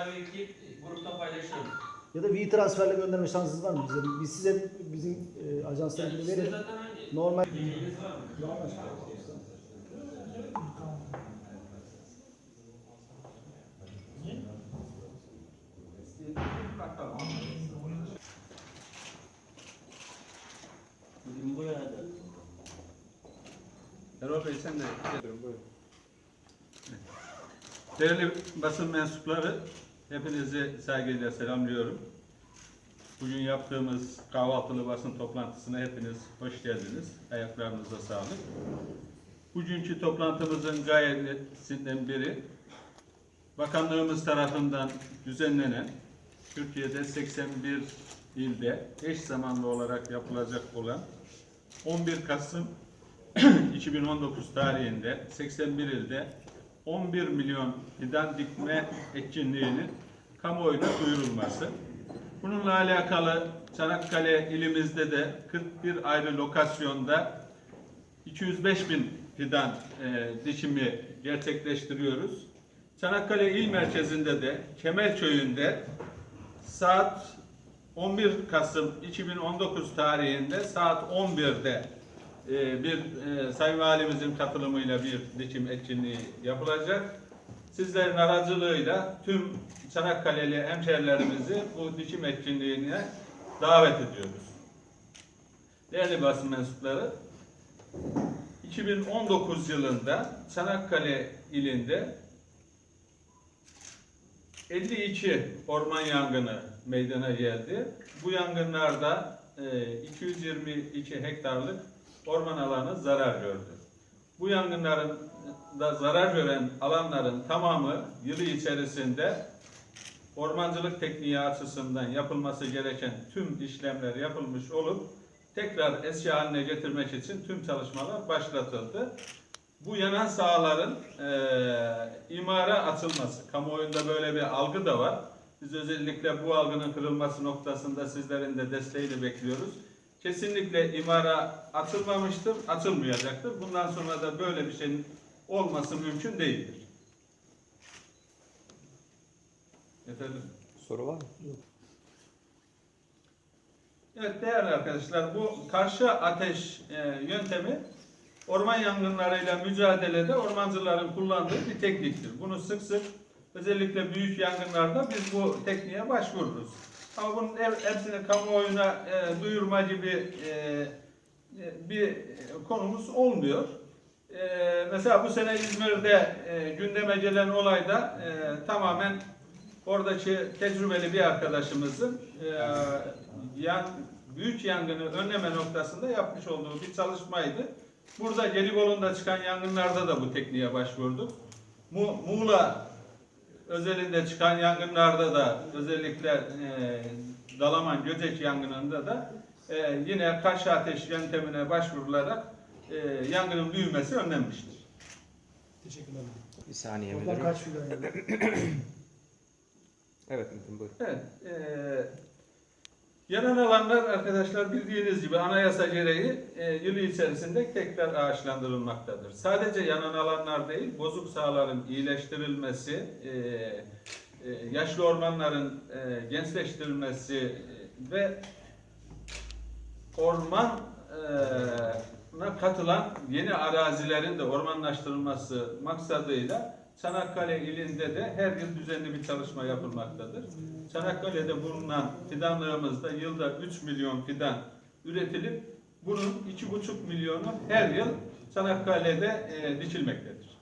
oraya yükleyip grupta paylaşırım. Ya da WeTransfer'le gönderme şansınız var mı bize? Biz size bizim ajansla Yani ilgili size verelim. zaten aynı. Normal. Bilginiz var mı? Normal. Bugün bu yerde. Erol Bey sen de buyurun. Değerli basın mensupları, hepinizi saygıyla selamlıyorum. Bugün yaptığımız kahvaltılı basın toplantısına hepiniz hoş geldiniz. Ayaklarınıza sağlık. Bugünkü toplantımızın gayesinden biri, bakanlığımız tarafından düzenlenen, Türkiye'de 81 ilde eş zamanlı olarak yapılacak olan 11 Kasım 2019 tarihinde 81 ilde 11 milyon fidan dikme etkinliğinin kamuoyuna duyurulması. Bununla alakalı Çanakkale ilimizde de 41 ayrı lokasyonda 205 bin fidan dikimi gerçekleştiriyoruz. Çanakkale il merkezinde de Kemerköy'ünde saat 11 Kasım 2019 tarihinde saat 11'de Sayın Valimizin katılımıyla bir dikim etkinliği yapılacak. Sizlerin aracılığıyla tüm Çanakkale'li hemşehrilerimizi bu dikim etkinliğine davet ediyoruz. Değerli basın mensupları, 2019 yılında Çanakkale ilinde 52 orman yangını meydana geldi. Bu yangınlarda 222 hektarlık orman alanı zarar gördü. Bu yangınların da zarar gören alanların tamamı yılı içerisinde ormancılık tekniği açısından yapılması gereken tüm işlemler yapılmış olup tekrar eski haline getirmek için tüm çalışmalar başlatıldı. Bu yanan sahaların imara açılması, kamuoyunda böyle bir algı da var. Biz özellikle bu algının kırılması noktasında sizlerin de desteğini bekliyoruz. Kesinlikle imara açılmamıştır, açılmayacaktır. Bundan sonra da böyle bir şeyin olması mümkün değildir. Efendim? Soru var mı? Evet değerli arkadaşlar, bu karşı ateş yöntemi orman yangınlarıyla mücadelede ormancıların kullandığı bir tekniktir. Bunu sık sık özellikle büyük yangınlarda biz bu tekniğe başvururuz. Ama bunun hepsini kamuoyuna duyurma gibi bir konumuz olmuyor. Mesela bu sene İzmir'de gündeme gelen olayda tamamen oradaki tecrübeli bir arkadaşımızın büyük yangını önleme noktasında yapmış olduğu bir çalışmaydı. Burada Gelibolu'nda çıkan yangınlarda da bu tekniğe başvurduk. Muğla özelinde çıkan yangınlarda da özellikle Dalaman Göcek yangınında da yine karşı ateş yöntemine başvurularak yangının büyümesi önlenmiştir. Teşekkürler. Bir saniye Oradan müdürüm. kaç fidan yani? Evet müdürüm buyurun. Evet. Yanan alanlar arkadaşlar bildiğiniz gibi anayasa gereği yılı içerisinde tekrar ağaçlandırılmaktadır. Sadece yanan alanlar değil, bozuk sahaların iyileştirilmesi, yaşlı ormanların gençleştirilmesi ve ormana katılan yeni arazilerin de ormanlaştırılması maksadıyla Çanakkale ilinde de her yıl düzenli bir çalışma yapılmaktadır. Çanakkale'de bulunan fidanlığımızda yılda 3 milyon fidan üretilip bunun 2,5 milyonu her yıl Çanakkale'de dikilmektedir.